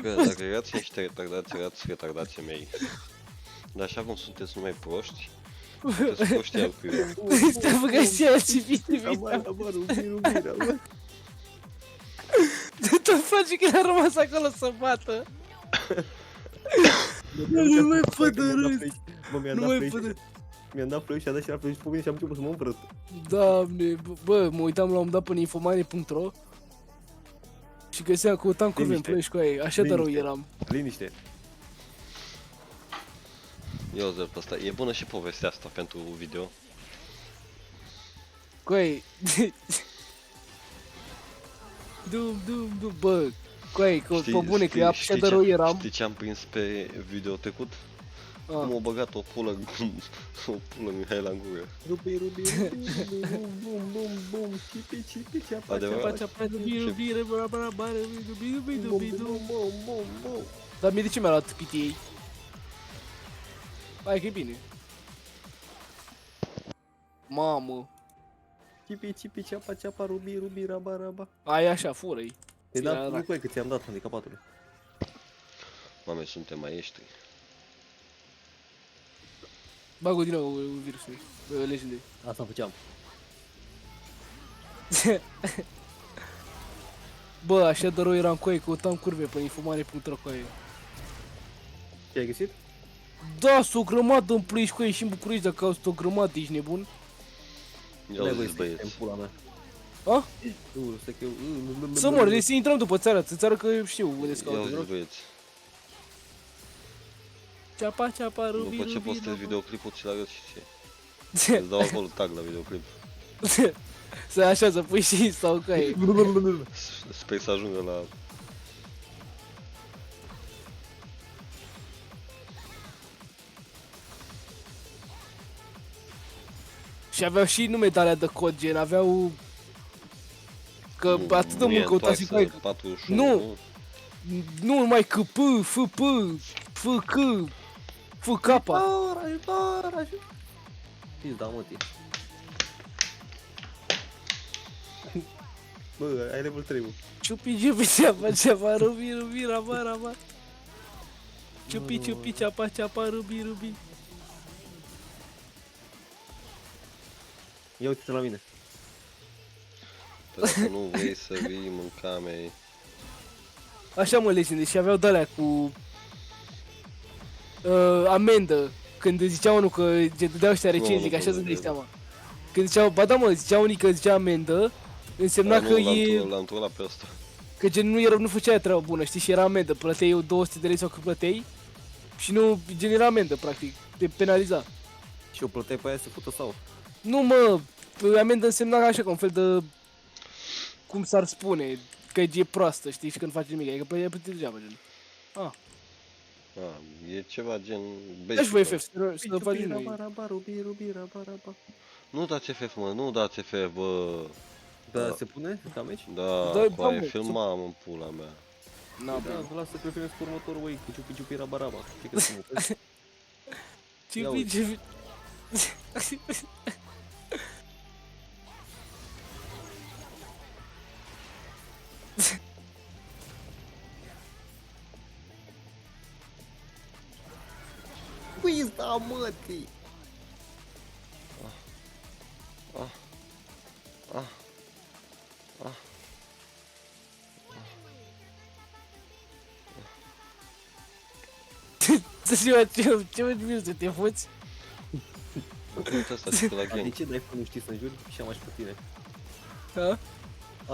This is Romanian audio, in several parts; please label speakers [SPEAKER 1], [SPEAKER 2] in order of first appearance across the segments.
[SPEAKER 1] Dacă erați niște retardați, erați retardații mei. Dar așa cum sunteți numai proști, sunteți proști al cuiva.
[SPEAKER 2] Te-a băgat și el și vine. Tu faci că a rămas acolo să bată. Nu mai pot de râs. Nu mai pot de...
[SPEAKER 3] Mi-am dat plăi și a dat și la plăi și pe mine și am început să mă învărat.
[SPEAKER 2] Doamne, bă, mă uitam la un dat pe infomanie.ro și găseam, căutam curve în plăi și cu aia, așa de rău eram.
[SPEAKER 3] Liniște.
[SPEAKER 1] Eu zic pe asta, e bună și povestea asta pentru video.
[SPEAKER 2] Coai, bă, coai, că pe bune, că așa de rău eram.
[SPEAKER 1] Știi ce am prins pe video trecut?
[SPEAKER 2] Ah.
[SPEAKER 1] Cum a băgat o pulă Mihaela în gură.
[SPEAKER 3] Rubi, bum, cipi, ceapa,
[SPEAKER 1] Adevărat?
[SPEAKER 2] Dar mie de ce mi-a luat PTA? Hai că e bine. Mamă.
[SPEAKER 3] Cipi, ceapa, rubi, raba.
[SPEAKER 2] Ai așa, fură-i.
[SPEAKER 3] E dat, nu cu că ți-am dat handicapatului.
[SPEAKER 1] Mame, suntem maestri.
[SPEAKER 2] Bag-o din nou virusul, legendary.
[SPEAKER 3] Asta făceam.
[SPEAKER 2] Bă, așa de rău eram cu ei, căutam curve pe infomare.ro cu ei.
[SPEAKER 3] Ce ai găsit?
[SPEAKER 2] Da, s-o grămadă în play și cu ei și în București, dacă au o grămadă, ești nebun?
[SPEAKER 1] Ia auziți, băieți.
[SPEAKER 3] În pula mea.
[SPEAKER 2] A?
[SPEAKER 3] Stai că eu...
[SPEAKER 2] Să mor, deci să intrăm după țară, țară că eu știu unde
[SPEAKER 1] Ia
[SPEAKER 2] se caută.
[SPEAKER 1] auziți, băieți.
[SPEAKER 2] Ceapa, rubi,
[SPEAKER 1] După ce
[SPEAKER 2] rubi,
[SPEAKER 1] postez
[SPEAKER 2] rubi.
[SPEAKER 1] videoclipul, ți-l arăt și ție. Îți dau acolo tag la videoclip.
[SPEAKER 2] Să așa, să pui și sau ca ei.
[SPEAKER 1] Sper să ajungă la...
[SPEAKER 2] Și aveau și nume de alea de cod, gen, aveau... Că atât de mult căutați și cu ei.
[SPEAKER 1] 41,
[SPEAKER 2] Nu! Nu numai că P, F, P, F, C, F, K.
[SPEAKER 3] Oraș. Pizda, mă, tii. Bă, ai level 3, mă.
[SPEAKER 2] Ciupi, ceapa, rubi, raba. Ciupi, ceapa, rubi.
[SPEAKER 3] Ia uite-te la mine.
[SPEAKER 1] Păi dacă nu vrei să vii, mâncame.
[SPEAKER 2] Așa mă, legende, și aveau de-alea cu... amendă. Când zicea unul că dădeau ăștia recenzii, că așa să dai seama. Când ziceau, ba da mă, zicea unii că zicea amendă, însemna că e...
[SPEAKER 1] L-am turat pe ăsta.
[SPEAKER 2] Că gen nu făcea treaba bună, știi, și era amendă, plăteai eu 200 de lei sau cât plăteai și nu, gen era amendă, practic, te penaliza.
[SPEAKER 3] Și o plăteai pe aia să fută sau?
[SPEAKER 2] Nu mă, amendă însemna așa, ca un fel de... Cum s-ar spune, că e proastă, știi, și când faci nimic, adică pe plăteai degeaba, gen.
[SPEAKER 1] E ceva gen...
[SPEAKER 2] Deci voi FF, să faci nimic.
[SPEAKER 3] Rubi, raba.
[SPEAKER 1] Nu dați FF, mă, nu dați FF, bă.
[SPEAKER 3] Da, se pune? Ca meci?
[SPEAKER 1] Da,
[SPEAKER 2] Dă-i
[SPEAKER 1] coaie,
[SPEAKER 2] bă,
[SPEAKER 1] filmam în pula mea.
[SPEAKER 2] Na, bă.
[SPEAKER 3] Da, lasă că filmez cu următorul, băi, cu ciupi, raba. Ce crezi că mă
[SPEAKER 2] Ciupi.
[SPEAKER 3] Pizda, mă, tii.
[SPEAKER 2] Ce mă vii să te fuți?
[SPEAKER 1] Uite asta, ce la
[SPEAKER 3] De
[SPEAKER 1] gang.
[SPEAKER 3] ce dai nu știi să înjuri și am așa pe tine?
[SPEAKER 2] Ha?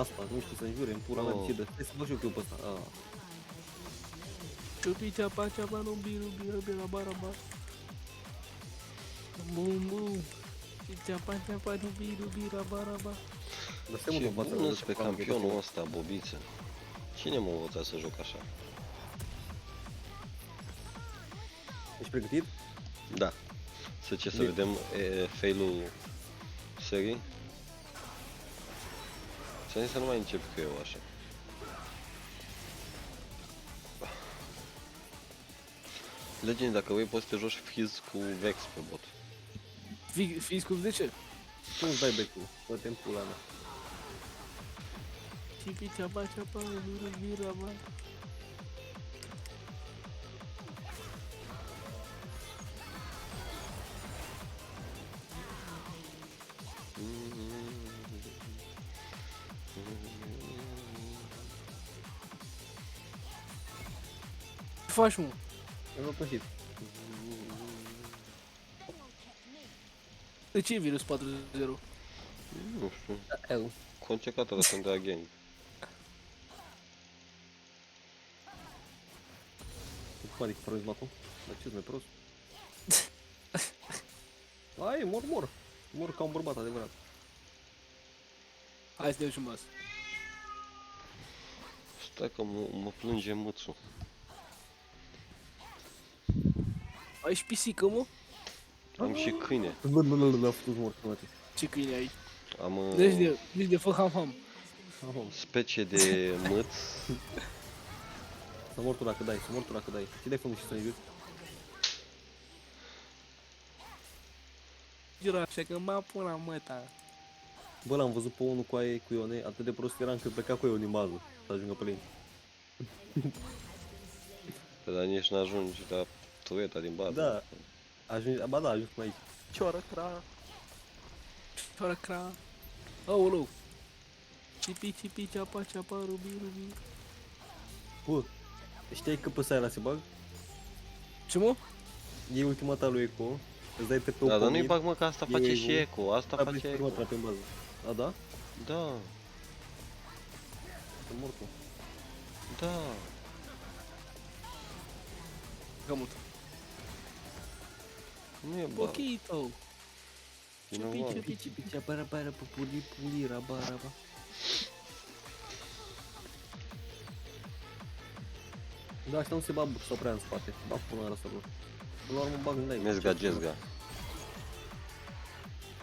[SPEAKER 3] Asta, nu știi să înjuri, în pula mea, de ce dă? Stai să fac și eu pe ăsta.
[SPEAKER 2] Ciupi, ceapa, rubi, raba. Bum. Ceapa, rubi, raba.
[SPEAKER 3] Dar stai mă,
[SPEAKER 1] Ce
[SPEAKER 3] că învață
[SPEAKER 1] bun pe campionul ăsta, bobiță. Cine m-a învățat să joc așa?
[SPEAKER 3] Ești pregătit?
[SPEAKER 1] Da. Să
[SPEAKER 3] Bine.
[SPEAKER 1] vedem fail-ul serii? Să nu mai încep cu eu așa. Legend, dacă vrei poți să te joci Fizz cu Vex pe bot.
[SPEAKER 2] Fiți cum de ce?
[SPEAKER 3] Tu îți dai back-ul, dă-te în pula mea.
[SPEAKER 2] Ciupi, ceapa, rubi, raba. faci, mă?
[SPEAKER 3] Mi-am plăcut.
[SPEAKER 2] De ce e virus 4.0?
[SPEAKER 1] Nu știu.
[SPEAKER 3] Eu.
[SPEAKER 1] Concecat ăla sunt de la gang.
[SPEAKER 3] Cum adică fragismatul? Dar ce-s mai prost? Hai, mor. Mor ca un bărbat adevărat.
[SPEAKER 2] Hai să ne ducem bas.
[SPEAKER 1] Stai că mă plânge mâțul.
[SPEAKER 2] Ai și pisică, mă?
[SPEAKER 1] Am și câine.
[SPEAKER 3] Nu, a fost mort până atât.
[SPEAKER 2] Ce câine ai?
[SPEAKER 1] Am
[SPEAKER 2] Deci de fă ham-ham.
[SPEAKER 1] specie de mâț.
[SPEAKER 3] Să mor tu dacă dai. Ce dai făcut și să-i jur?
[SPEAKER 2] Jura așa că mă pun la măta.
[SPEAKER 3] Bă, l-am văzut pe unul cu Ione, atât de prost era încât pleca cu Ione în bază să ajungă pe lane.
[SPEAKER 1] Dar nici n-ajungi la tureta din bază.
[SPEAKER 3] Da. Ba da, a ajuns până aici.
[SPEAKER 2] Cioră cra. Aoleu. Cipi, ceapa, rubi.
[SPEAKER 3] Bă, știai că pe Syla se bag?
[SPEAKER 2] Ce, mă?
[SPEAKER 3] E ultima ta lui Eco, îți dai TP-ul
[SPEAKER 1] Da, dar
[SPEAKER 3] pe
[SPEAKER 1] nu-i
[SPEAKER 3] mid,
[SPEAKER 1] bag mă că asta face și
[SPEAKER 3] E-ul.
[SPEAKER 1] eco, asta face
[SPEAKER 3] prima
[SPEAKER 1] eco.
[SPEAKER 3] trapă în bază. A, da?
[SPEAKER 1] Da,
[SPEAKER 3] Sunt mort.
[SPEAKER 1] da.
[SPEAKER 2] Gamut.
[SPEAKER 1] Nu e bag.
[SPEAKER 2] Poquito.
[SPEAKER 1] Vinovat.
[SPEAKER 3] Cipi, bara, puli, raba. Da, ăștia nu se bag sau prea în spate, bag până la răsărit. Până la urmă bag în dive.
[SPEAKER 1] Mezga.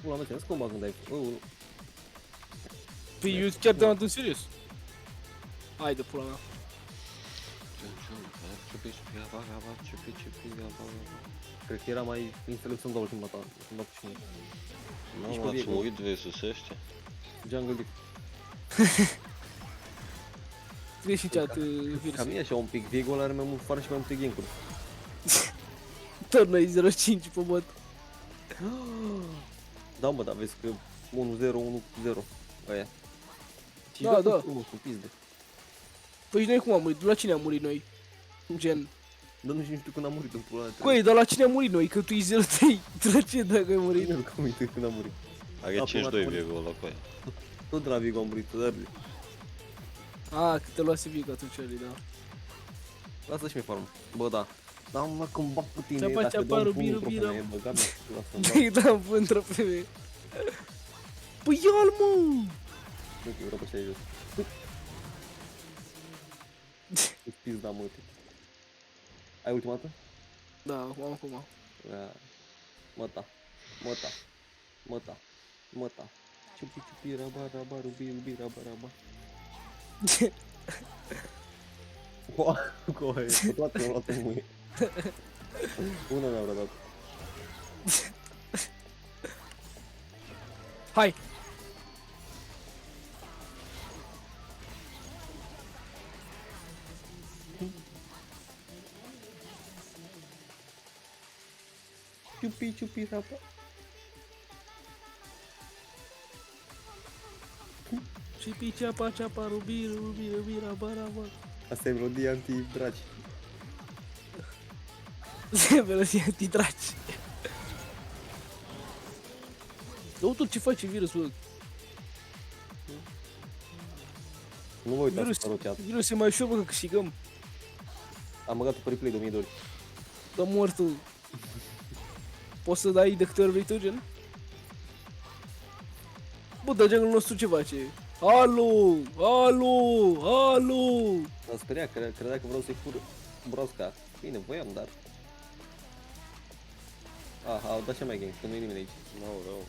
[SPEAKER 3] Pula mea, cum bag în dive?
[SPEAKER 2] Păi eu chiar te-am adus serios. Hai de pula mea.
[SPEAKER 3] Cred că era mai înțelept să-mi dau ultima ta, să-mi dau și mie. Ești
[SPEAKER 1] Nu,
[SPEAKER 3] pe
[SPEAKER 1] ați
[SPEAKER 3] Viego.
[SPEAKER 1] murit versusește.
[SPEAKER 3] Jungle Dick.
[SPEAKER 2] Scrie și chat virus.
[SPEAKER 3] Cam e așa un pic, Viego ăla are mai mult far și mai multe gank-uri.
[SPEAKER 2] Tot noi 0.5 pe bot.
[SPEAKER 3] Da, mă, dar vezi că 1-0 aia.
[SPEAKER 2] Da, da.
[SPEAKER 3] Cu pizde.
[SPEAKER 2] Păi și noi cum am murit? La cine am murit noi? Gen.
[SPEAKER 3] Dar nu știu când am murit în pula mea.
[SPEAKER 2] Coi, dar la cine am murit noi? Că tu ești 0.3. De la ce dacă ai murit?
[SPEAKER 3] Nu am uitat când am murit.
[SPEAKER 1] Are
[SPEAKER 3] Da,
[SPEAKER 1] 5-2
[SPEAKER 3] prima dată
[SPEAKER 1] Viego ăla cu aia.
[SPEAKER 3] Tot de la Vigo am murit, dar
[SPEAKER 2] A, că te luase Vigo atunci, Ali, da.
[SPEAKER 3] lasă și mi farm. Bă, da. Da, mă, când bag cu tine,
[SPEAKER 2] Ceapa,
[SPEAKER 3] dacă
[SPEAKER 2] ceapa,
[SPEAKER 3] dau
[SPEAKER 2] rubi,
[SPEAKER 3] pumnul
[SPEAKER 2] rubi,
[SPEAKER 3] într-o
[SPEAKER 2] ram.
[SPEAKER 3] femeie, bă, gata, lasă-mi dau.
[SPEAKER 2] Dai, da, până pe mine. Păi ia-l, mă!
[SPEAKER 3] Uite, vreau pe jos. Îți pizda, mă, te. Ai ultima dată?
[SPEAKER 2] Da, acum, acum.
[SPEAKER 3] Măta. Ciupi, raba, rubi, raba. Cu aia, cu toate mi-am luat în mâine. Una mi-am rădat.
[SPEAKER 2] Hai!
[SPEAKER 3] Ciupi, raba.
[SPEAKER 2] Cipi, ceapa, rubi, raba.
[SPEAKER 3] Asta e melodia anti-draci.
[SPEAKER 2] Se velozie antidraci. Tu ce faci virus, bă?
[SPEAKER 3] Nu mă uitați pe chat.
[SPEAKER 2] Virus e mai ușor, bă, că câștigăm.
[SPEAKER 3] Am băgat-o pe replay de 1000 de ori.
[SPEAKER 2] Da, mortul. Poți să dai de câte ori vrei tu, gen? Bă, dar genul nostru ce face? Alo!
[SPEAKER 3] M-am speriat, credea că vreau să-i fur brosca. Bine, voiam, dar... Au dat și mai gang, că nu-i nimeni aici.
[SPEAKER 1] Nu, rău.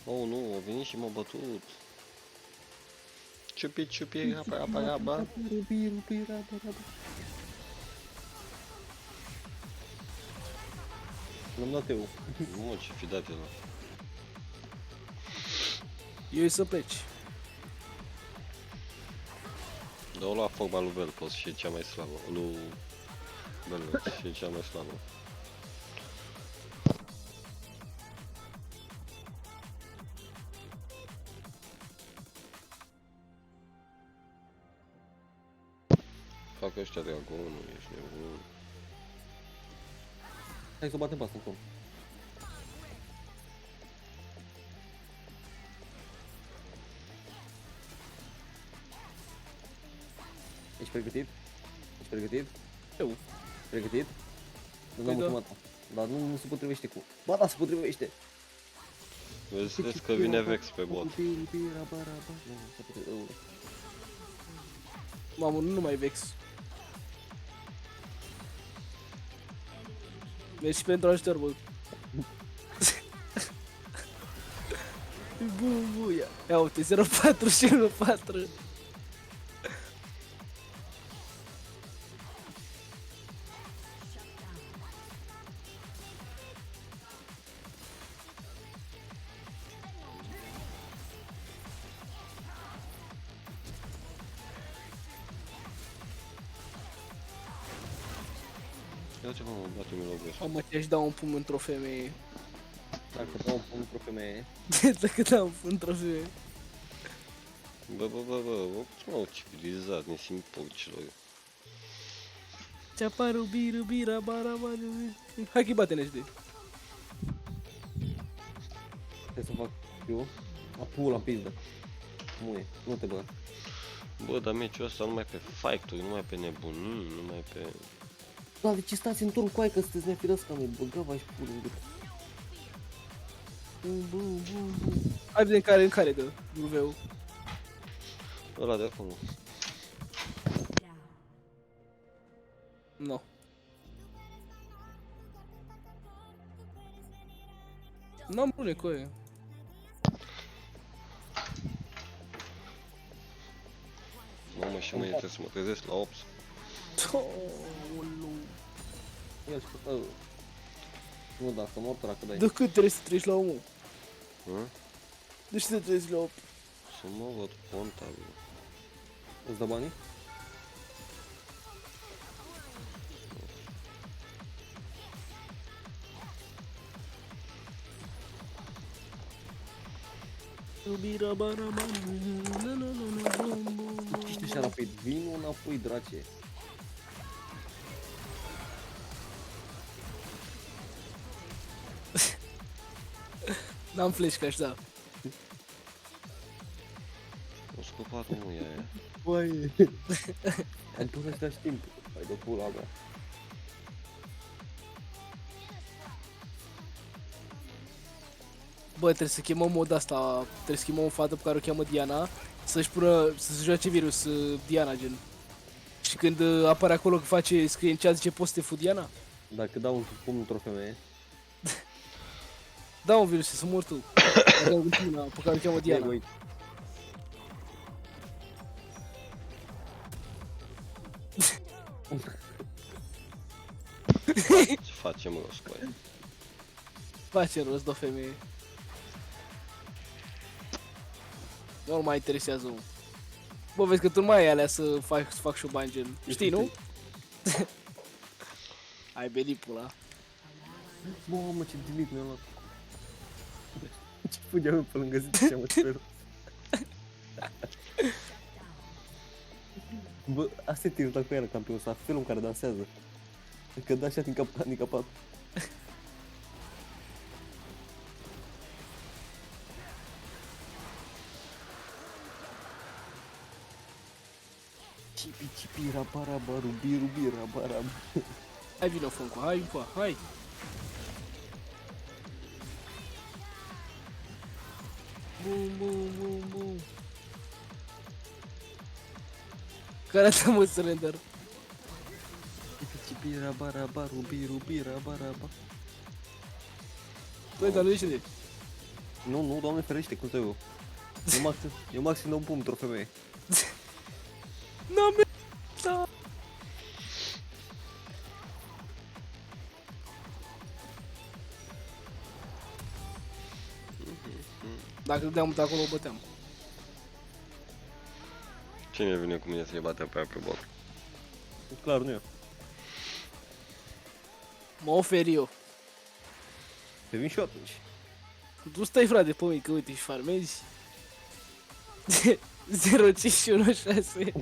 [SPEAKER 1] Oh, nu, a venit și m-a bătut. Ciupi, raba.
[SPEAKER 3] Rubi, raba. L-am dat eu.
[SPEAKER 1] Nu, ce fi dat ăla.
[SPEAKER 2] Eu să pleci.
[SPEAKER 1] Dar o lua forma lui Velpos și e cea mai slabă. Lui Velpos și e cea mai slabă. facă ăștia dragonul, ești nebun.
[SPEAKER 3] Hai să o batem pe asta, cum? Ești pregătit? Ești pregătit?
[SPEAKER 2] Eu.
[SPEAKER 3] Pregătit? Nu
[SPEAKER 2] Păi
[SPEAKER 3] am
[SPEAKER 2] da.
[SPEAKER 3] ultimata. Dar nu se potrivește cu... Ba da, se potrivește!
[SPEAKER 1] Vezi că vine Vex pe bot.
[SPEAKER 2] Mamă, nu mai vex. Mersi pentru ajutor, bă. Bu, ia uite, 04 și 14.
[SPEAKER 1] Ia ce mă bate mi logo.
[SPEAKER 2] Mamă, te-aș da un pumn într-o femeie.
[SPEAKER 3] Dacă dau un pumn într-o femeie...
[SPEAKER 2] Dacă dau un pumn într-o femeie.
[SPEAKER 1] Bă, ce m-au civilizat, ne simt porcilor.
[SPEAKER 2] Ceapa rubi, rabara. Hai că-i bate nești.
[SPEAKER 3] Ce să fac eu? A pula în pizdă. Muie, nu te bă.
[SPEAKER 1] Bă, dar meciul ăsta numai pe fight-uri, numai pe nebunii, numai pe...
[SPEAKER 3] Da, de ce stați în turn cu aia că sunteți nefirăți ca mine? Băgava și pula în gât. Bum.
[SPEAKER 2] Hai vedem în care dă UV-ul.
[SPEAKER 1] Ăla de acolo.
[SPEAKER 2] No. N-am bune coie.
[SPEAKER 1] Mamă, și mâine trebuie să mă trezesc la 8.
[SPEAKER 3] Ia și pe... Nu, da, să mor că dai.
[SPEAKER 2] De cât trebuie să treci la omul?
[SPEAKER 1] Hă?
[SPEAKER 2] De ce te treci la 8?
[SPEAKER 1] Să mă văd conta, bă.
[SPEAKER 3] Îți dă banii? Ești așa rapid, vin înapoi, drace.
[SPEAKER 2] N-am flash cash, da.
[SPEAKER 1] O scăpat muia aia.
[SPEAKER 3] Băi. Am pus ăștia și timp. Hai de pula mea.
[SPEAKER 2] Bă, trebuie să chemăm mod asta, trebuie să chemăm o fată pe care o cheamă Diana, să-și pună, să joace virus Diana, gen. Și când apare acolo că face, scrie în chat, zice, poți să te fu Diana?
[SPEAKER 3] Dacă dau un pumn într-o femeie.
[SPEAKER 2] Da, un virus, să mor tu. Dacă am ultima pe care o cheamă Diana.
[SPEAKER 3] Wait.
[SPEAKER 1] Ce facem rost cu aia?
[SPEAKER 2] Face rost de o femeie. Nu mai interesează omul. Bă, vezi că tu nu mai ai alea să fac și o bani, gen. Știi, nu? Ai belit pula.
[SPEAKER 3] Mamă, ce delete mi-a luat. Ce fugea mă pe lângă zi, ce mă sper. Bă, asta e tirul cu era campionul ăsta, felul în care dansează. Că da așa din capat. Cipi, rabaraba, rubi, rabaraba.
[SPEAKER 2] Hai vino, Funko, hai, pa, hai. Bum. Care a mă surrender?
[SPEAKER 3] Cipi, rabaraba, rubi, rabaraba.
[SPEAKER 2] Băi, dar nu ești de...
[SPEAKER 3] Nu, doamne ferește, cum să eu? Eu maxim dau un pumn într-o femeie.
[SPEAKER 2] N-am mers, da. Dacă dădeam de acolo, o băteam.
[SPEAKER 1] Cine vine cu mine să-i batem pe aia pe bot?
[SPEAKER 3] Clar, nu eu.
[SPEAKER 2] Mă ofer eu.
[SPEAKER 3] Te vin și eu atunci.
[SPEAKER 2] Tu stai, frate, pe mine, că uite, și farmezi. 0516.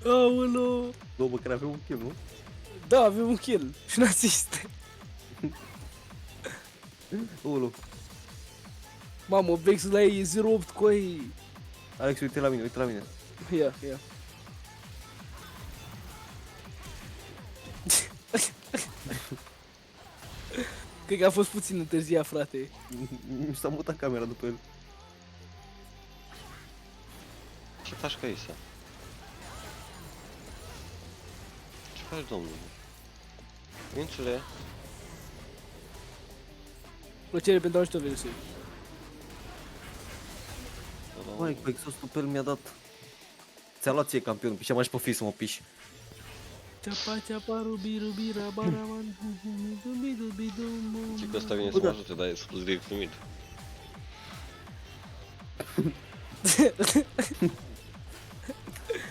[SPEAKER 2] Aoleu.
[SPEAKER 3] Două, care avem un kill, nu?
[SPEAKER 2] Da, avem un kill și un asist.
[SPEAKER 3] Ulu.
[SPEAKER 2] Mamă, Vexul la ei e 0-8 cu ei.
[SPEAKER 3] Alex, uite la mine, uite la mine.
[SPEAKER 2] Ia, ia. Cred că a fost puțin întârziat, frate.
[SPEAKER 3] Mi s-a mutat camera după el.
[SPEAKER 1] Ce faci cu Isa? Ce faci, domnule? Vincule,
[SPEAKER 2] Plăcere pentru ajutor, Viruse.
[SPEAKER 3] Mai, cu exhaustul pe el mi-a dat. Ți-a luat ție campion, pișea mai și pe fi să mă piși.
[SPEAKER 2] Ceapa, ceapa, rubi, rubi, rabaraman, dubi, dubi, dubi,
[SPEAKER 1] zic că ăsta vine să mă ajute, dar e spus direct primit.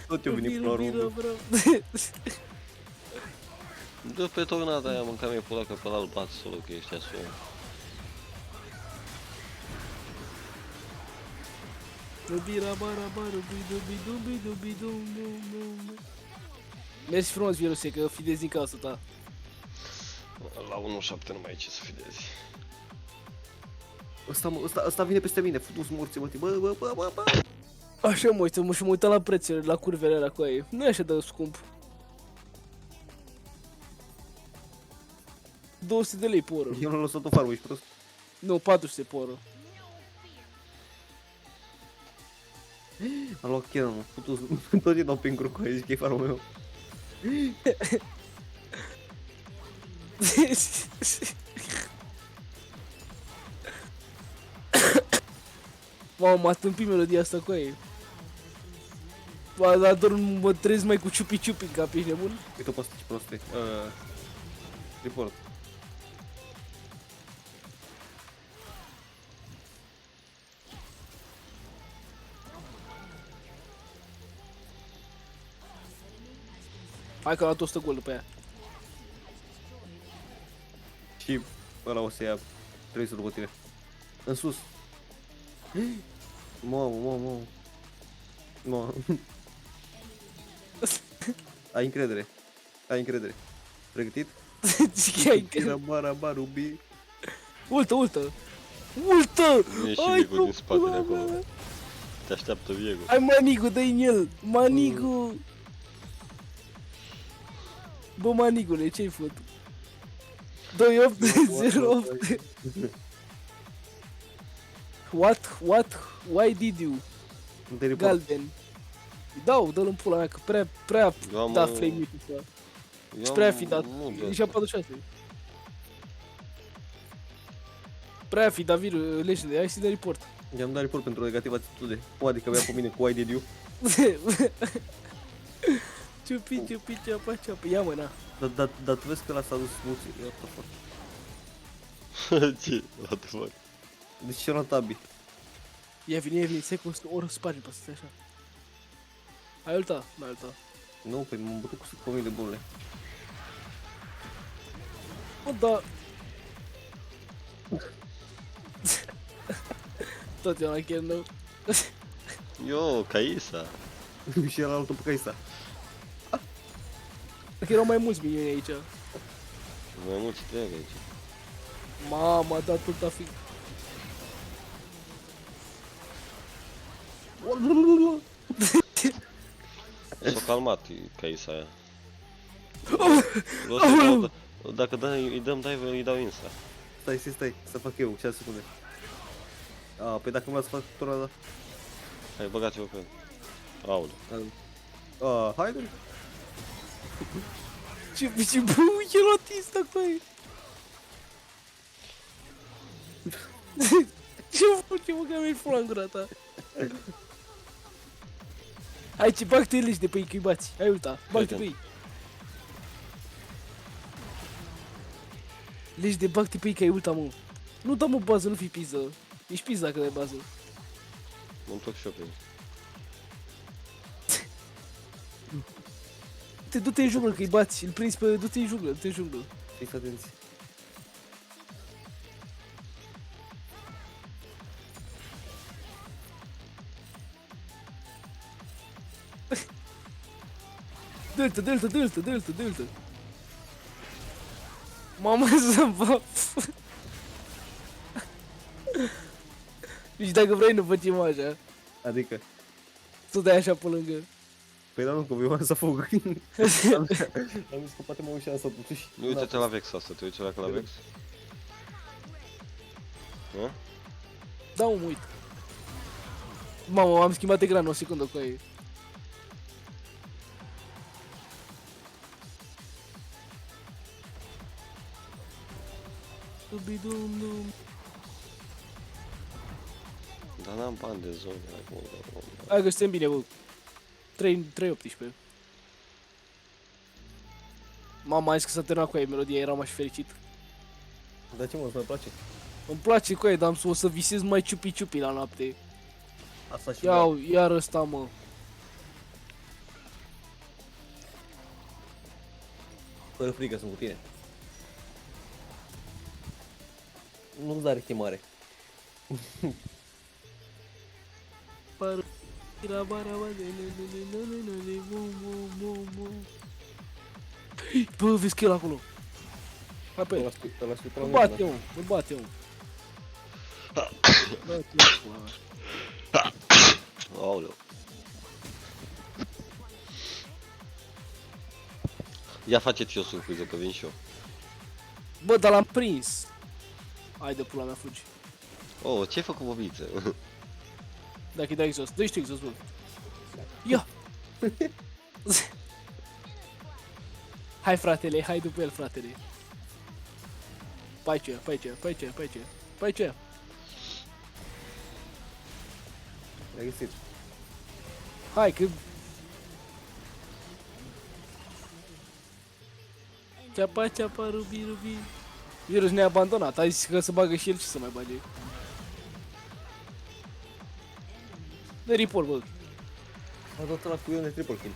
[SPEAKER 3] Tot eu vine până la urmă.
[SPEAKER 1] Dă pe tornada aia, mânca mie pula că pe ăla îl bat solo, că ești așa.
[SPEAKER 2] Rubi, rabaraba, rubi, dubi, dubi, dubi, dubi. Mersi frumos, Viruse, că fidezi din casa ta.
[SPEAKER 1] La 1.7 nu mai e ce să fidezi.
[SPEAKER 3] Ăsta vine peste mine, futus morții, mă, bă.
[SPEAKER 2] Așa mă uită, și mă uitam la prețurile, la curvele alea cu aia. Nu e așa de scump. 200 de lei pe oră.
[SPEAKER 3] Eu l-am lăsat în farmă, ești prost.
[SPEAKER 2] Nu, 400 pe oră.
[SPEAKER 3] Am luat Kenan, mă, futus, tot îi dau pe grup cu aia, zic că e farmă meu.
[SPEAKER 2] Mamă, m-a tâmpit melodia asta cu aia. Ba, dar doar mă trezesc mai cu ciupi-ciupi în cap, ești nebun?
[SPEAKER 3] Uite-o pe asta, ce prost e. Report.
[SPEAKER 2] Hai că am luat 100 gol pe aia.
[SPEAKER 3] Și ăla o să ia 300 după tine. În sus. Mamă. Ai încredere. Pregătit?
[SPEAKER 2] Zic că ai că...
[SPEAKER 3] Rubi.
[SPEAKER 2] Ultă!
[SPEAKER 1] Vine și
[SPEAKER 2] Ai,
[SPEAKER 1] Viego din spatele
[SPEAKER 2] pula
[SPEAKER 1] acolo.
[SPEAKER 2] mea.
[SPEAKER 1] Te așteaptă Viego.
[SPEAKER 2] Hai Manigu, dă-i în el! Manigu! Bă, Manigule, ce-ai făcut? 2808 What? Why did you? Galben. Dau, dă-l în pula mea, că prea
[SPEAKER 1] Eu am
[SPEAKER 2] da
[SPEAKER 1] o-
[SPEAKER 2] flame ăsta.
[SPEAKER 1] Eu
[SPEAKER 2] Și
[SPEAKER 1] am-
[SPEAKER 2] prea fi dat.
[SPEAKER 1] nu de
[SPEAKER 2] E
[SPEAKER 1] asta.
[SPEAKER 2] 46. Prea fi dat virul, lește, hai să-i dă report.
[SPEAKER 3] I-am dat report pentru negativ atitudine. O, adică avea pe mine cu why did you?
[SPEAKER 2] Ciupi, ceapa. Ia mă, na.
[SPEAKER 3] Dar tu vezi că ăla s-a dus mulții. What the fuck?
[SPEAKER 1] Ce? What the fuck?
[SPEAKER 3] Deci ce-a luat Abi?
[SPEAKER 2] Ia vine, secund, ori sparge pe asta, așa. Ai ulta? N-ai ulta.
[SPEAKER 3] Nu, păi m-am bătut cu familie bunule.
[SPEAKER 2] Bă, da. Tot eu la chiar nou.
[SPEAKER 1] Yo, Caisa.
[SPEAKER 3] Și el altul pe Caisa.
[SPEAKER 2] Dacă erau mai mulți minioni aici.
[SPEAKER 1] Mai mulți trebuie aici.
[SPEAKER 2] Mama, a dat ulta fi.
[SPEAKER 1] S-a calmat Caisa aia. Dacă îi dăm dive, îi dau insta.
[SPEAKER 3] Stai, să fac eu, 6 secunde. Păi dacă vreau să fac tornada.
[SPEAKER 1] Hai, băgați-vă pe el. Aoleu.
[SPEAKER 3] Haide.
[SPEAKER 2] Ce bă, ce luat insta cu aia? Ce mă, că mi-ai fula în gura ta? Hai, ce bag te leși de pe ei că-i bați. Hai, ulta, bag-te pe ei. Leși de bag-te pe ei că ai ulta, mă. Nu da, mă, bază, nu fi piză. Ești piză dacă dai bază.
[SPEAKER 1] Mă întorc și eu pe el.
[SPEAKER 2] Du-te în junglă că-i bați, îl prinzi pe... Du-te în junglă,
[SPEAKER 3] Fiți atenți.
[SPEAKER 2] Delta. Mamă, să vă... Deci dacă vrei nu facem așa.
[SPEAKER 3] Adică,
[SPEAKER 2] Tu dai așa pe lângă.
[SPEAKER 3] păi da, nu, că eu am să fug. Am zis că poate mă uit și asta totuși.
[SPEAKER 1] Nu uite-te la Vex asta, te uiți la Vex? Nu?
[SPEAKER 2] Da, mă uit. Mamă, am schimbat ecranul o secundă cu aia. Dubidum-dum.
[SPEAKER 1] Dar n-am bani de zone acum,
[SPEAKER 2] Hai că suntem bine, bă. 3-18. Mama a zis că s-a terminat cu aia melodia, eram așa fericit.
[SPEAKER 3] Dar ce mă, îți mai place?
[SPEAKER 2] Îmi place cu aia, dar o să visez mai ciupi-ciupi la noapte.
[SPEAKER 3] Asta și
[SPEAKER 2] Iar ăsta, mă.
[SPEAKER 3] fără frică sunt cu tine. Nu-ți da chemare.
[SPEAKER 2] Par... Bă, vezi că el acolo. Hai pe el. Mă bate, mă. Mă bate, mă.
[SPEAKER 1] Aoleu. Ia faceți o surpriză, că vin și eu.
[SPEAKER 2] Bă, dar l-am prins. Hai de pula mea, fugi.
[SPEAKER 1] Oh, ce-ai făcut, bobiță?
[SPEAKER 2] Dacă-i dai exhaust, dă-i tu exhaust, bă. Ia! Hai, fratele, hai după el, fratele. Pai ce.
[SPEAKER 3] L-ai găsit.
[SPEAKER 2] Hai, că... Ceapa, rubi. Virus ne-a abandonat, a zis că să bagă și el, ce să mai bage? De report, bă.
[SPEAKER 3] A dat ăla cu eu de triple kill.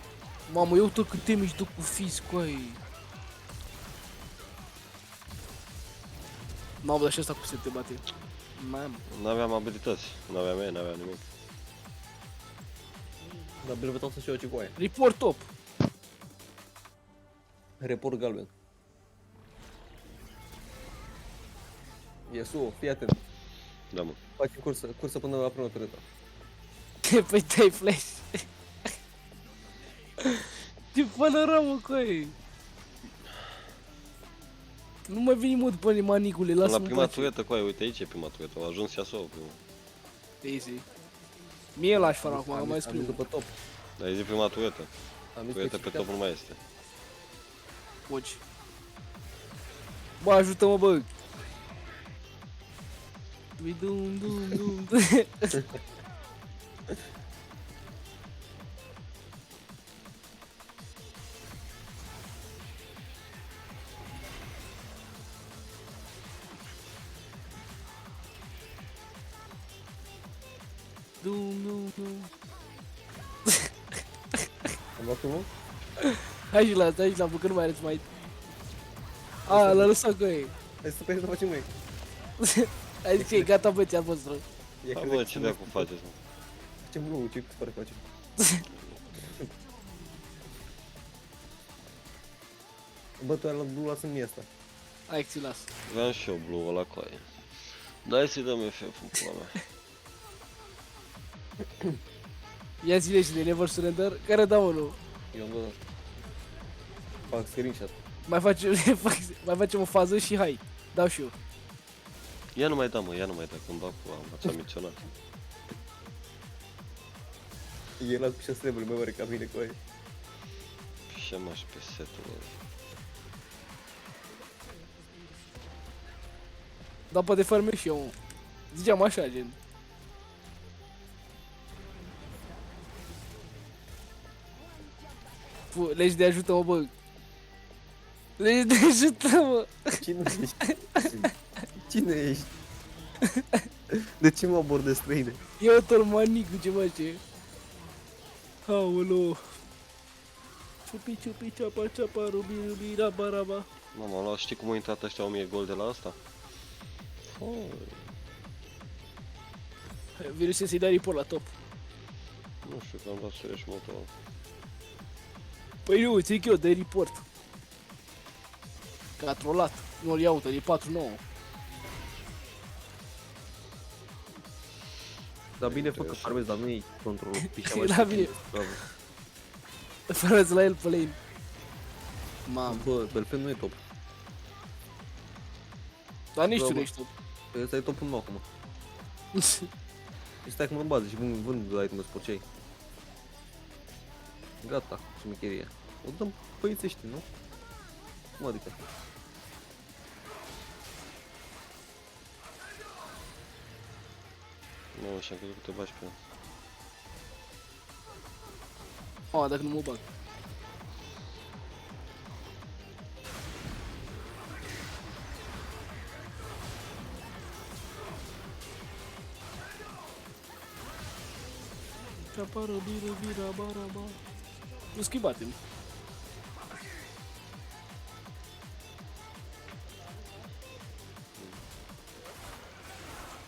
[SPEAKER 2] Mamă, eu tot cât te mici tu cu fiți, coi. Mamă, dar și ăsta cum se te bate? Mamă.
[SPEAKER 1] N-aveam abilități, n-aveam nimic.
[SPEAKER 3] Dar brevetam să-și iau ce cu aia.
[SPEAKER 2] Report top.
[SPEAKER 3] Report galben. Iesu, fii atent.
[SPEAKER 1] Da, mă.
[SPEAKER 3] Facem cursă până la prima tureta.
[SPEAKER 2] Păi dai flash. Ce panorama, coi. Nu mai veni mult pe manicule,
[SPEAKER 1] La
[SPEAKER 2] lasă-mă
[SPEAKER 1] prima
[SPEAKER 2] pace.
[SPEAKER 1] turetă, cu aia, uite aici e prima turetă, am ajuns și așa o primă.
[SPEAKER 2] Easy. Mie l-aș fara acum, am mai
[SPEAKER 3] Am zis
[SPEAKER 2] scris.
[SPEAKER 3] după top.
[SPEAKER 1] Dar e zi prima turetă,
[SPEAKER 3] Am zis
[SPEAKER 1] turetă pe top nu mai este.
[SPEAKER 2] Foci. Bă, ajută-mă, bă. Dum. Dum.
[SPEAKER 3] Am luat unul?
[SPEAKER 2] Hai și la, bă, că nu mai arăți mai... A, l-a lăsat cu ei.
[SPEAKER 3] Hai să pe să facem noi.
[SPEAKER 2] Hai zic că e gata, bă, ți-a fost rău.
[SPEAKER 3] Ia
[SPEAKER 1] Da,
[SPEAKER 3] crede
[SPEAKER 1] bă,
[SPEAKER 3] că
[SPEAKER 1] ce dracu faceți, mă?
[SPEAKER 3] facem blue, ce pare facem? Bă, tu ai luat blue, lasă-mi mie asta.
[SPEAKER 2] Hai, ți las.
[SPEAKER 1] Vreau și eu blue ăla cu aia. Dai să-i dăm FF-ul, pula mea.
[SPEAKER 2] Ia zile și de Never Surrender, care dau unul.
[SPEAKER 3] Eu nu fac screenshot.
[SPEAKER 2] Mai facem o fază și hai. Dau și eu.
[SPEAKER 1] Ia nu mai da, mă, când bag cu am ți-am menționat.
[SPEAKER 3] E la cu 6 level, mai mare ca mine cu aia.
[SPEAKER 1] Și m-aș pe setul ăla.
[SPEAKER 2] Dar poate farmez și eu. Ziceam așa, gen. Legi de ajută-mă, bă. Legi de ajută-mă.
[SPEAKER 3] Cine ești? Cine ești? De ce mă abordezi străine?
[SPEAKER 2] Eu tot manicu, ce face? Aolo. Ciupi, ceapa, rubi, raba.
[SPEAKER 1] Mama, am luat, știi cum au intrat ăștia 1000 gol de la asta?
[SPEAKER 2] Virusul să-i dai report la top.
[SPEAKER 1] Nu știu, că am dat serios mult ăla.
[SPEAKER 2] Păi nu, zic eu, de report. Că a trollat. Nu-l iau, e 4-9.
[SPEAKER 3] Dar bine fă că farmezi, dar nu-i controlul pișa
[SPEAKER 2] La mine. Fără la el pe lane. Mamă.
[SPEAKER 3] Bă, Belfen nu e top.
[SPEAKER 2] Dar nici
[SPEAKER 3] Bă,
[SPEAKER 2] tu
[SPEAKER 3] bă.
[SPEAKER 2] nu ești top.
[SPEAKER 3] Păi ăsta e topul meu acum. Stai cum în bază și vând item de sporcei. Gata, șmecherie. O dăm păițești, nu? Cum adică?
[SPEAKER 1] Nu, și-am crezut că te bagi pe el.
[SPEAKER 2] A, dacă nu mă bag. Chapară, biră, bira, bara, ba. Nu schimbate-mi.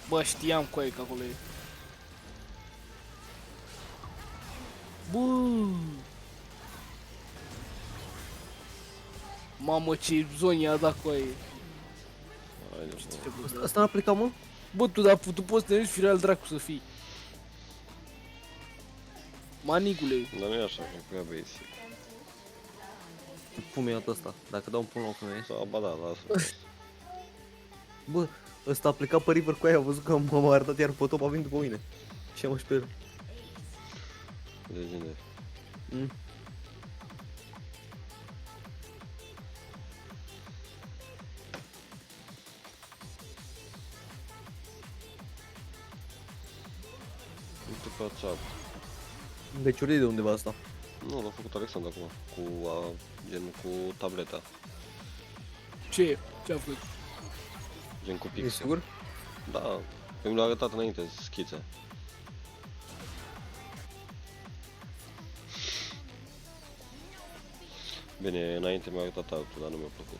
[SPEAKER 2] Bă, știam cu că acolo e. Bă! Mamă, ce zoni i-a dat cu aia.
[SPEAKER 1] Haide, bă.
[SPEAKER 3] Asta n-a plecat, mă?
[SPEAKER 2] Bă, tu poți să te duci firea al dracu să fii. Manicule.
[SPEAKER 1] Dar nu e așa, că e prea basic.
[SPEAKER 3] Pum e ăsta. Dacă dau un pun la o femeie.
[SPEAKER 1] Sau, ba da, lasă.
[SPEAKER 3] Bă, ăsta a plecat pe river cu aia, a văzut că m-am arătat iar pe top, a venit după mine. Și am și pe el.
[SPEAKER 1] Legendar.
[SPEAKER 3] Mm.
[SPEAKER 1] Uite pe WhatsApp.
[SPEAKER 3] Deci ori de undeva asta.
[SPEAKER 1] Nu, l-a făcut Alexandru acum. Cu, gen, cu tableta.
[SPEAKER 2] Ce? Ce-a făcut?
[SPEAKER 1] Gen cu
[SPEAKER 3] E
[SPEAKER 1] pixel.
[SPEAKER 3] sigur?
[SPEAKER 1] Da. Eu mi l-a arătat înainte, schița. Bine, înainte mi-a arătat altul, dar nu mi-a plăcut.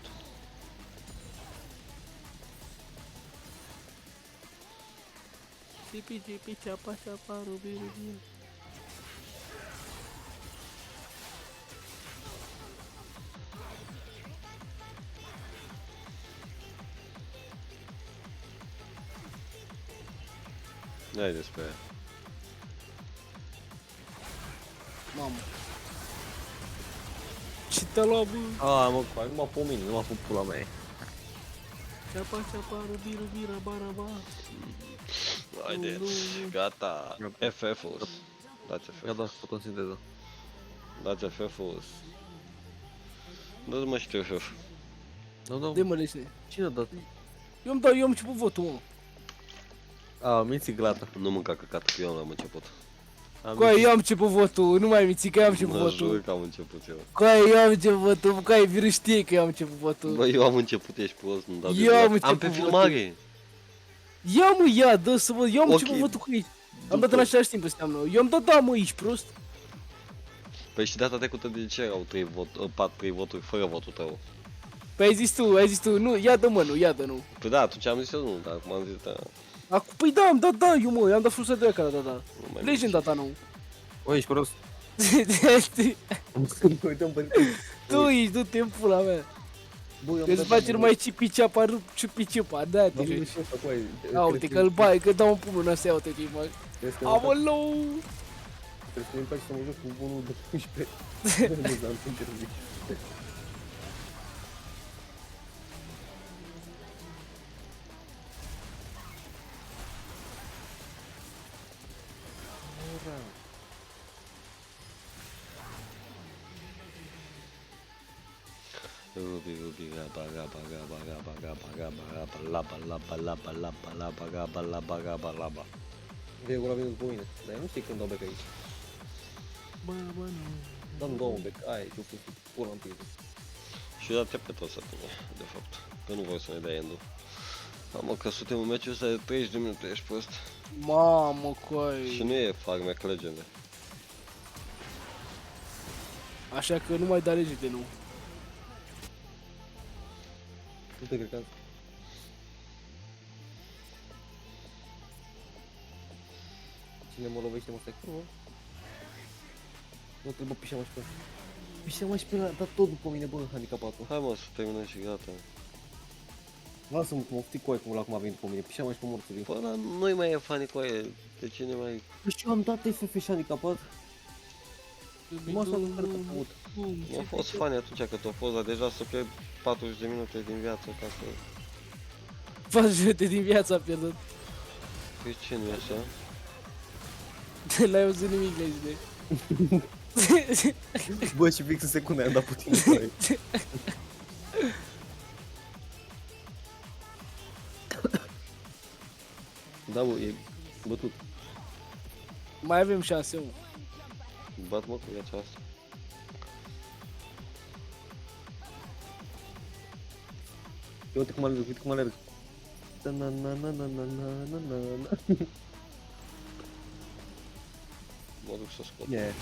[SPEAKER 2] Tipi, tipi, ceapa, ceapa, rubi, rubi.
[SPEAKER 1] N-ai despre aia.
[SPEAKER 2] Mamă. Ce te lua, bă?
[SPEAKER 3] A, mă, acum pe mine, nu m-a făcut pula mea.
[SPEAKER 2] Ceapa, ceapa, rubi, rubi, raba, raba.
[SPEAKER 1] Haide,
[SPEAKER 2] Nu, nu.
[SPEAKER 1] gata. FF-ul. Dați
[SPEAKER 3] Ia
[SPEAKER 1] FF.
[SPEAKER 3] da, fotosinteză.
[SPEAKER 1] Dați FF-ul. Nu mă știu FF.
[SPEAKER 3] Da, da.
[SPEAKER 2] De mă leșne.
[SPEAKER 3] Cine a dat?
[SPEAKER 2] Eu am început votul, mă.
[SPEAKER 3] A, minții glata.
[SPEAKER 1] Nu mânca căcat, că eu l-am început.
[SPEAKER 2] Coaie, eu am început votul, nu mai minți că eu am început
[SPEAKER 1] Mă jur
[SPEAKER 2] votul.
[SPEAKER 1] că am început eu.
[SPEAKER 2] Coaie, eu am început votul, coaie, virus știe că eu am început votul.
[SPEAKER 1] Bă, eu am început, ești prost, nu dau de
[SPEAKER 2] Eu am
[SPEAKER 1] am
[SPEAKER 2] început
[SPEAKER 1] pe
[SPEAKER 2] votul.
[SPEAKER 1] filmare.
[SPEAKER 2] Ia mă, ia, dă să văd, eu am
[SPEAKER 1] Ok.
[SPEAKER 2] început votul cu ei. Am dat
[SPEAKER 1] După.
[SPEAKER 2] în același timp înseamnă. Eu am dat da, mă, ești prost.
[SPEAKER 1] Păi și data trecută de ce erau 3 voturi fără votul tău?
[SPEAKER 2] Păi ai zis tu, nu, ia dă mă, nu, ia dă nu.
[SPEAKER 1] Păi da, atunci am zis eu nu, dar acum am zis da.
[SPEAKER 2] Acum, păi da, am dat da, eu mă, i-am dat frusă de cara, da, da.
[SPEAKER 1] Nu mai
[SPEAKER 2] Legenda ta nu.
[SPEAKER 3] O, ești prost. Uităm pe
[SPEAKER 2] Tu ești, du-te în pula mea.
[SPEAKER 3] Bă,
[SPEAKER 2] Că îți face numai cipi-ceapa, cipi-ceapa, da, te
[SPEAKER 3] Da,
[SPEAKER 2] joci.
[SPEAKER 3] și ăsta cu aia.
[SPEAKER 2] A, uite că îl bai, că dau un pumn în astea, uite, mă. Aoleu!
[SPEAKER 3] Trebuie să-mi place să mă joc cu bunul de 11. Nu s-a întâmplat.
[SPEAKER 1] Rubi, rubi, raba, raba, raba, raba, raba, raba, raba, laba, laba, laba, laba, laba, raba, laba, raba, laba.
[SPEAKER 3] Regula vine după mine, dar eu nu știu când dau bec aici.
[SPEAKER 2] Bă, bă, nu.
[SPEAKER 3] Dăm două bec, aia e și-o pula în pierdă.
[SPEAKER 1] Și eu te pe toți atât, de fapt. Că nu vor să ne dea end-ul. Mamă, că suntem în meciul ăsta de 30 de minute, ești prost.
[SPEAKER 2] Mamă,
[SPEAKER 1] Și
[SPEAKER 2] coai.
[SPEAKER 1] nu e farmec legende.
[SPEAKER 2] Așa că nu mai da lege de nu.
[SPEAKER 3] Nu te cred că cine mă lovește mă stai cu, mă? Nu trebuie pișa mă și pe Pișea mă și pe la, dar tot după mine, bă, handicapatul.
[SPEAKER 1] Hai mă, să terminăm și gata.
[SPEAKER 3] Lasă-mă că mă oftic cu aia cum acum a venit după mine, pișea mă și pe morții.
[SPEAKER 1] Bă, dar nu-i mai e fani cu aia, de ce ne mai...
[SPEAKER 3] Păi și eu am dat FF și handicapat. Numai asta nu cred că am avut.
[SPEAKER 1] Nu a fost fani atunci cât a fost, dar deja să pierd 40 de minute din viață ca să...
[SPEAKER 2] 40 minute din viața a pierdut.
[SPEAKER 1] Păi ce nu e așa?
[SPEAKER 2] N-ai auzit nimic, Leslie.
[SPEAKER 3] Bă, și fix în secunde am dat puțin cu aia. Da, bă, e bătut.
[SPEAKER 2] Mai avem șanse, mă.
[SPEAKER 1] Bat mă cu viața asta.
[SPEAKER 3] Uite cum alerg, uite cum alerg. Na na na na na na na na na.
[SPEAKER 1] Mă duc să scot.
[SPEAKER 3] E.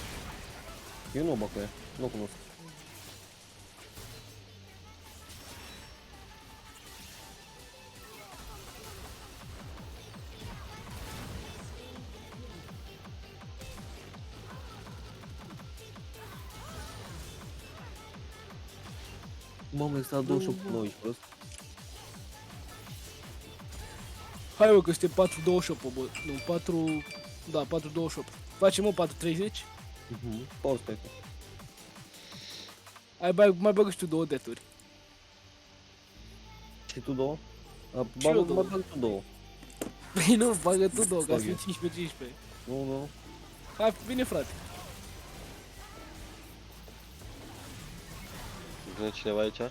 [SPEAKER 3] Eu nu o bag cu ea, nu o cunosc. Mamă, ăsta 28 noi, ești prost.
[SPEAKER 2] Hai mă, că suntem 4-28, bă, nu, 4... Da, 4-28. Facem, mă, 4-30?
[SPEAKER 3] Power spec.
[SPEAKER 2] Mai bagă și tu 2 deturi.
[SPEAKER 3] Și tu două?
[SPEAKER 2] Și eu două.
[SPEAKER 3] Mai bag tu două.
[SPEAKER 2] Păi nu, bagă tu 2, ca să
[SPEAKER 3] Bag
[SPEAKER 2] fie 15-15.
[SPEAKER 3] Nu, nu.
[SPEAKER 2] Hai, bine, frate.
[SPEAKER 1] Vine cineva aici?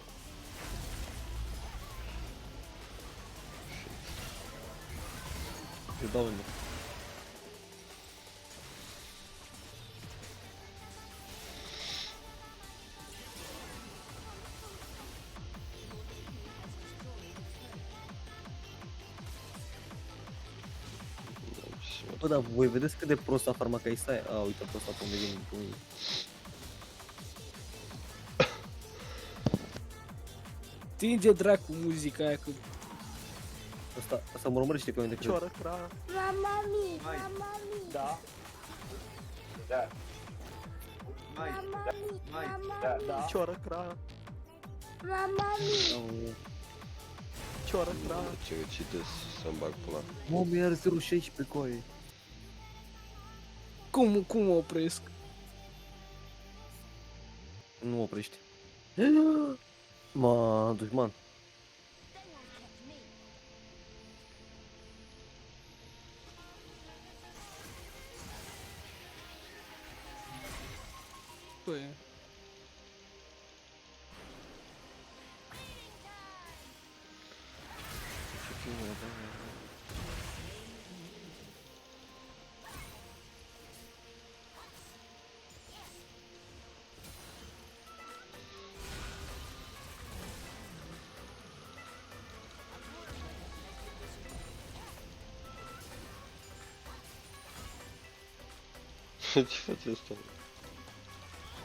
[SPEAKER 3] Te dau unde. Bă, dar voi vedeți cât de prost a farmat Kaisa? A, uite, prost a unde vine cu mine.
[SPEAKER 2] Stinge dracu muzica aia, că...
[SPEAKER 3] Asta mă urmărește pe mine, cred.
[SPEAKER 4] Mama mi, mama mi.
[SPEAKER 5] Da. Da. Mai,
[SPEAKER 4] Mama
[SPEAKER 5] da,
[SPEAKER 4] mi,
[SPEAKER 5] mai,
[SPEAKER 4] mama
[SPEAKER 5] da,
[SPEAKER 4] mi.
[SPEAKER 5] da. Cioră cra,
[SPEAKER 4] Mama mi.
[SPEAKER 5] cioră cra.
[SPEAKER 1] Ce recitesc să-mi bag pula.
[SPEAKER 3] Mamă, iar 016 coaie.
[SPEAKER 2] Cum o opresc?
[SPEAKER 3] Nu oprești. Mă, dușman.
[SPEAKER 2] Păi...
[SPEAKER 1] Ce face asta?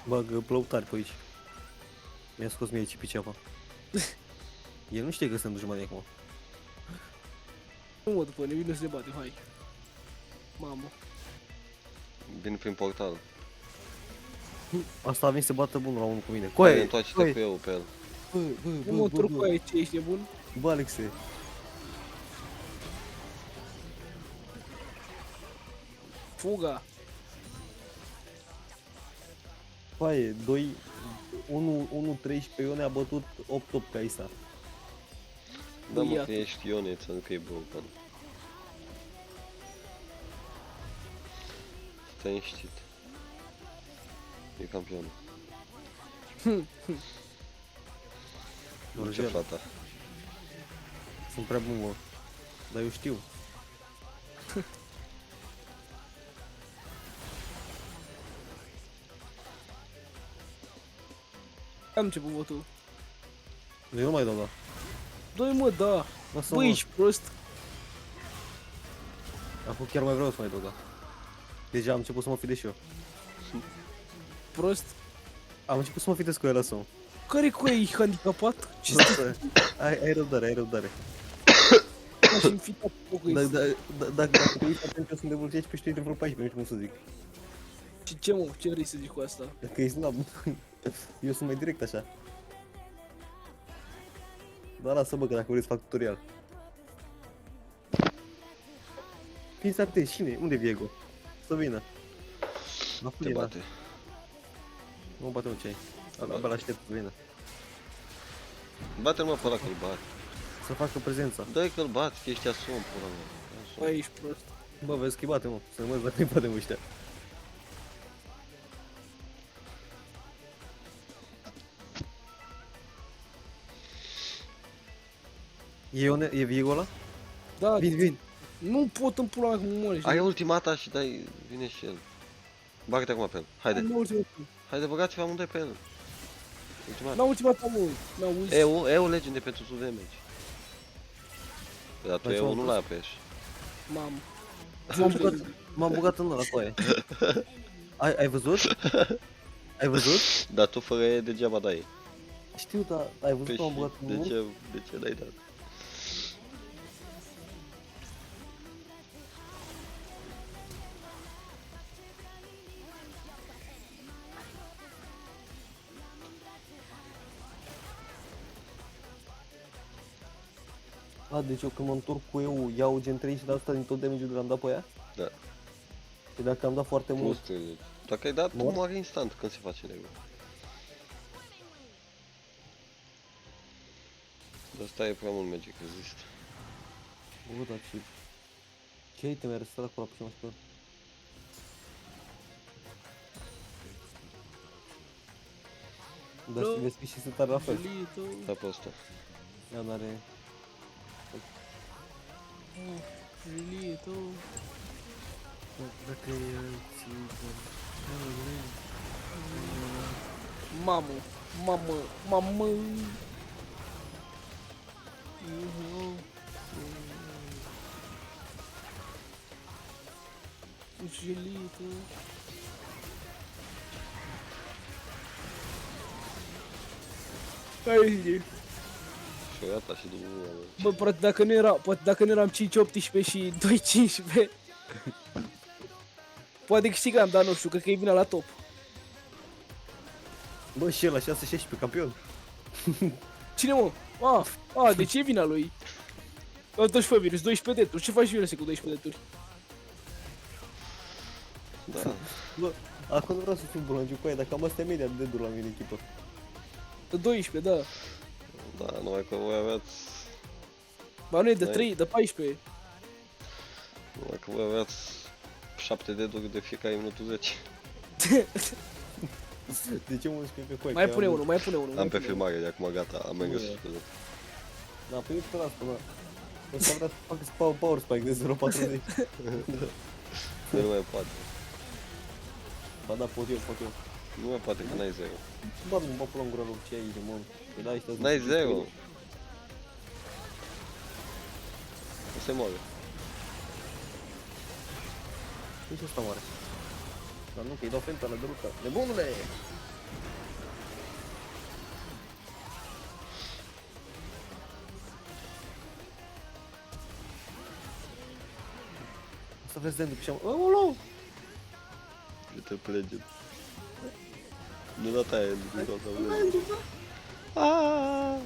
[SPEAKER 3] Bagă plăutari pe aici. Mi-a scos mie aici pe ceapa. El nu știe că sunt dușmani acum.
[SPEAKER 2] Nu mă, după ne vine să ne bate, hai. Mamă.
[SPEAKER 1] Vin prin portal.
[SPEAKER 3] Asta a venit să bată bunul la unul cu mine.
[SPEAKER 1] Hai,
[SPEAKER 3] Coaie,
[SPEAKER 1] întoarce-te cu eu pe el.
[SPEAKER 2] Nu mă, turcu aici, ești nebun?
[SPEAKER 3] Bă, Alexe.
[SPEAKER 2] Fuga.
[SPEAKER 3] Coaie, 1-13 Ione a bătut 8-8 Kaisa.
[SPEAKER 1] Da, mă,
[SPEAKER 2] Iată.
[SPEAKER 1] că ești Ioneț, nu că e broken. Stai liniștit. E campionul. Nu ce
[SPEAKER 3] Norgel,
[SPEAKER 1] fata.
[SPEAKER 3] sunt prea bun, mă. Dar eu știu.
[SPEAKER 2] Am început votul.
[SPEAKER 3] Eu nu mai dau, da.
[SPEAKER 2] Doi mă, da.
[SPEAKER 3] Lasă,
[SPEAKER 2] Bă,
[SPEAKER 3] mă.
[SPEAKER 2] ești prost.
[SPEAKER 3] Acum chiar mai vreau să mai dau, da. Deja am început să mă fidez și eu.
[SPEAKER 2] Prost.
[SPEAKER 3] Am început să mă fidez cu el, lasă-mă.
[SPEAKER 2] Care cu ei handicapat? Ce
[SPEAKER 3] Lasă. Ai răbdare, ai răbdare.
[SPEAKER 2] stai și înfitat focul
[SPEAKER 3] Da,
[SPEAKER 2] ăsta?
[SPEAKER 3] dacă te uiți atent, eu sunt de vreo 16 și tu ești de vreo 14, nu știu cum să zic.
[SPEAKER 2] Și ce mă, ce vrei să zic cu asta?
[SPEAKER 3] Că ești slab. Eu sunt mai direct așa. Dar lasă-mă că dacă vreți să fac tutorial. Fiți atenți, cine? Unde e Viego? Să vină. La
[SPEAKER 1] Te
[SPEAKER 3] Fulina.
[SPEAKER 1] bate.
[SPEAKER 3] Nu bate ce ai. Abia l-aștept să vină.
[SPEAKER 1] Bate-l mă pe ăla că-l bat.
[SPEAKER 3] Să facă prezența.
[SPEAKER 1] Dă-i că-l bat, că ești asom, pula mea. Asom.
[SPEAKER 2] Băi, ești prost.
[SPEAKER 3] Bă, vezi că îi bate, mă. Să nu mă dacă îi batem ăștia. E Viego ăla?
[SPEAKER 2] Da,
[SPEAKER 3] Vin.
[SPEAKER 2] nu pot în pula mea cum mori.
[SPEAKER 1] Ai ultimata și dai, vine și el. Bagă-te acum pe el. Haide, haide, băgați-vă amândoi pe el. Ultimata.
[SPEAKER 2] N-a ultimat mult. N-a ulti.
[SPEAKER 1] EU legende pentru 100 damage. Păi, dar tu
[SPEAKER 3] Mai
[SPEAKER 1] EU
[SPEAKER 3] ce
[SPEAKER 1] nu
[SPEAKER 3] am
[SPEAKER 1] l-ai apeși.
[SPEAKER 2] Mamă.
[SPEAKER 3] M-am băgat în ăla cu aia. Ai văzut? Ai văzut?
[SPEAKER 1] Dar tu fără E degeaba dai.
[SPEAKER 3] Știu, dar ai văzut
[SPEAKER 1] Păi
[SPEAKER 3] că m-am
[SPEAKER 1] și
[SPEAKER 3] băgat în urmă?
[SPEAKER 1] de ce n-ai dat?
[SPEAKER 3] A, deci eu când mă întorc cu eu iau gen 30% din tot damage-ul de l-am dat pe ea?
[SPEAKER 1] Da.
[SPEAKER 3] Și dacă am dat foarte
[SPEAKER 1] Plus
[SPEAKER 3] mult,
[SPEAKER 1] 30. Dacă ai dat, tu
[SPEAKER 3] Mor?
[SPEAKER 1] moare instant când se face negru. Dar asta e prea mult magic resist.
[SPEAKER 3] bă, dar ce item ai răstat acolo pe ce mă Dar și vezi că și sunt la fel.
[SPEAKER 2] Julito.
[SPEAKER 1] Da pe ăsta.
[SPEAKER 3] Ea n-are...
[SPEAKER 2] Julito.
[SPEAKER 3] Dacă e...
[SPEAKER 2] Mamă. Mamă. Julito. Hai,
[SPEAKER 1] Și o iată și după mine.
[SPEAKER 2] bă, poate dacă nu eram 5-18 și 2-15, poate câștigam, dar nu știu, cred că e vina la top.
[SPEAKER 3] Bă, și el la 6-16 campion.
[SPEAKER 2] Cine, mă? De ce e vina lui? Toți fă virus, 12 deturi, ce faci virus cu 12 deturi?
[SPEAKER 1] Da.
[SPEAKER 3] Bă, acum nu vreau să fiu bolongiu cu aia, dacă am astea media de dur la mine în echipă.
[SPEAKER 2] 12, da.
[SPEAKER 1] Da, numai că voi aveați...
[SPEAKER 2] Ba nu e de
[SPEAKER 1] Hai.
[SPEAKER 2] 3, de 14.
[SPEAKER 1] Numai că voi aveați 7 deduri de fiecare minutul 10.
[SPEAKER 3] De ce mă spui pe coi?
[SPEAKER 2] Mai pune unul, mai pune unul.
[SPEAKER 1] Am
[SPEAKER 2] mai
[SPEAKER 1] pe
[SPEAKER 2] pune
[SPEAKER 1] filmare de acum, gata, am mai
[SPEAKER 3] Nu
[SPEAKER 1] găsit
[SPEAKER 3] e.
[SPEAKER 1] pe loc.
[SPEAKER 3] Da, pe eu pe asta, mă. Ăsta vrea să facă power spike de 0.40.
[SPEAKER 1] Nu mai poate.
[SPEAKER 3] Ba da, pot eu.
[SPEAKER 1] Nu mai poate că n-ai 0.
[SPEAKER 3] Bă, nu mă pula în gura lor, ce ai aici, mă? Păi da, ăștia
[SPEAKER 1] N-ai
[SPEAKER 3] sunt-
[SPEAKER 1] 0. O să moare.
[SPEAKER 3] Nici ăsta moare. Dar nu, că îi dau fenta la deruta. Nebunule! Asta vrea să dăm după și am... Aoleu!
[SPEAKER 1] Uite plege. Nu data aia, nu data aia.